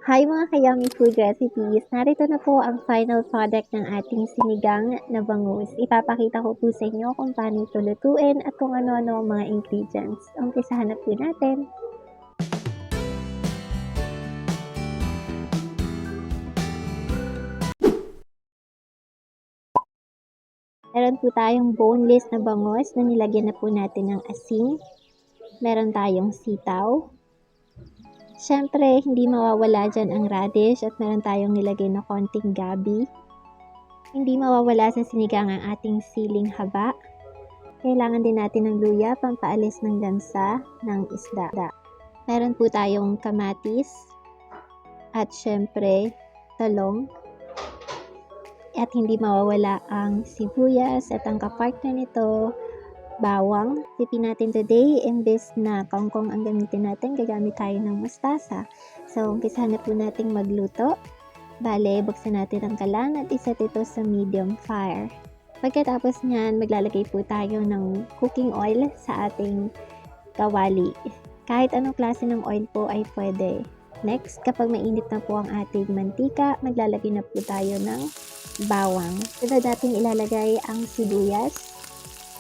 Hi mga ka-yummy food recipes! Narito na po ang final product ng ating sinigang na bangus. Ipapakita ko po sa inyo kung paano ito lutuin at kung ano-ano ang mga ingredients. Umpisahan na po natin. Meron po tayong boneless na bangus na nilagyan na po natin ng asin. Meron tayong sitaw. Siyempre, hindi mawawala dyan ang radish at meron tayong nilagay na konting gabi. Hindi mawawala sa sinigang ang ating siling haba. Kailangan din natin ng luya pampaalis ng lansa ng isda. Meron po tayong kamatis at syempre talong. At hindi mawawala ang sibuyas at ang kapartner nito, bawang. Tipin natin today, imbes na kangkong ang gamitin natin, gagamit tayo ng mustasa. So, umpisahan na po nating magluto. Bale, buksan natin ang kalan at iset ito sa medium fire. Pagkatapos niyan, maglalagay po tayo ng cooking oil sa ating kawali. Kahit anong klase ng oil po ay pwede. Next, kapag mainit na po ang ating mantika, maglalagay na po tayo ng bawang. Sunod natin ilalagay ang sibuyas.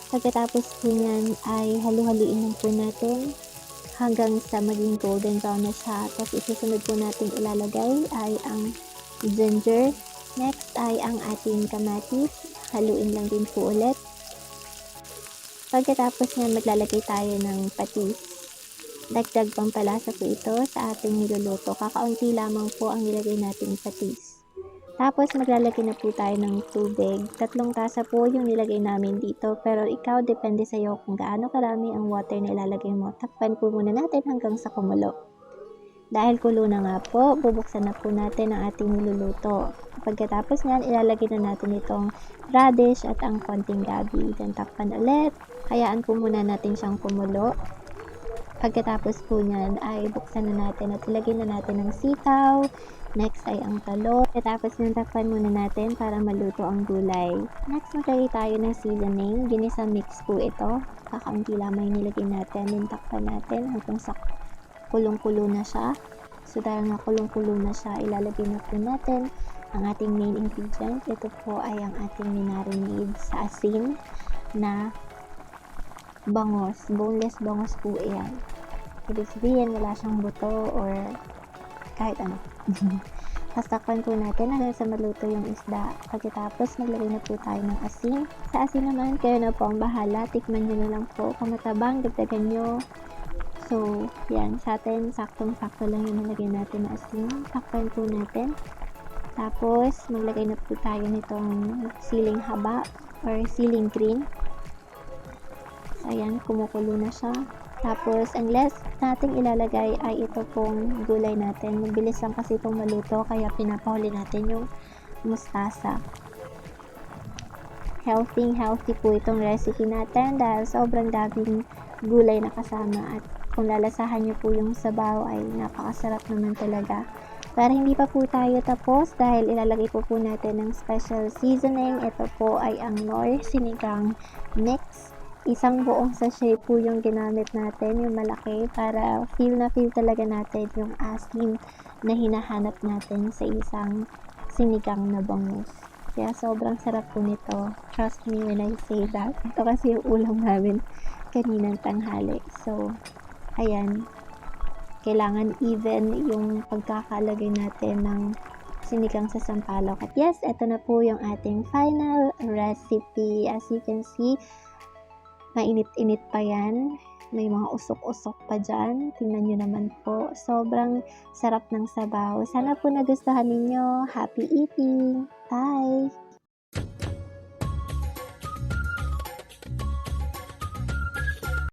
Pagkatapos po niyan ay halu-haluin lang po natin hanggang sa maging golden brown na siya. Tapos isusunod po natin ilalagay ay ang ginger. Next ay ang ating kamatis. Haluin lang din po ulit. Pagkatapos niyan maglalagay tayo ng patis. Dagdag pampalasa po ito sa ating niluluto. Kakaunti lamang po ang nilagay nating patis. Tapos maglalagay na po tayo ng tubig. 3 tasa po yung nilagay namin dito. Pero ikaw, depende sa iyo kung gaano karami ang water na ilalagay mo. Takpan po muna natin hanggang sa kumulo. Dahil kulo na nga po, bubuksan na po natin ang ating niluluto. Pagkatapos niyan, ilalagay na natin itong radish at ang konting gabi. Then takpan ulit. Hayaan po muna natin siyang kumulo. Pagkatapos po niyan ay buksan na natin at ilagay na natin ang sitaw. Next ay ang talong. Pagkatapos niyan, takpan muna natin para maluto ang gulay. Next, maglagay tayo ng seasoning. Ginisa mix po ito. Kakaunti lamang nilagay natin. Then takpan natin hanggang sa kulong-kulo na siya. So dahil nga kulong-kulo na siya, ilalagay na po natin ang ating main ingredient. Ito po ay ang ating minarinade sa asin na bangus. Boneless bangus po yan. Ibig sabihin, wala siyang buto or kahit ano. Pastakpan po natin hanggang sa maluto yung isda. Pagkatapos, maglagay na po tayo ng asin. Sa asin naman, kayo na po ang bahala. Tikman nyo na lang po. Kung matabang, dagdagan nyo. So, yan. Sa atin, saktong-sakto lang yung nalagay natin na asin. Takpan po natin. Tapos, maglagay na po tayo nitong siling haba or siling green. So, ayan, kumukulo na siya. Tapos, ang last nating ilalagay ay ito pong gulay natin. Mabilis lang kasi itong maluto, kaya pinapahuli natin yung mustasa. Healthy po itong recipe natin dahil sobrang daming gulay na kasama. At kung lalasahan nyo po yung sabaw ay napakasarap naman talaga. Pero hindi pa po tayo tapos dahil ilalagay po natin ng special seasoning. Ito po ay ang Knorr Sinigang Mix. Isang buong sachet po yung ginamit natin, yung malaki, para feel na feel talaga natin yung asim na hinahanap natin sa isang sinigang na bangus. Kaya sobrang sarap po nito. Trust me when I say that. Ito kasi yung ulam namin kaninang tanghali. So, ayan. Kailangan even yung pagkakalagay natin ng sinigang sa sampalok. At yes, ito na po yung ating final recipe. As you can see, mainit-init pa yan. May mga usok-usok pa dyan. Tingnan nyo naman po. Sobrang sarap ng sabaw. Sana po nagustuhan ninyo. Happy eating!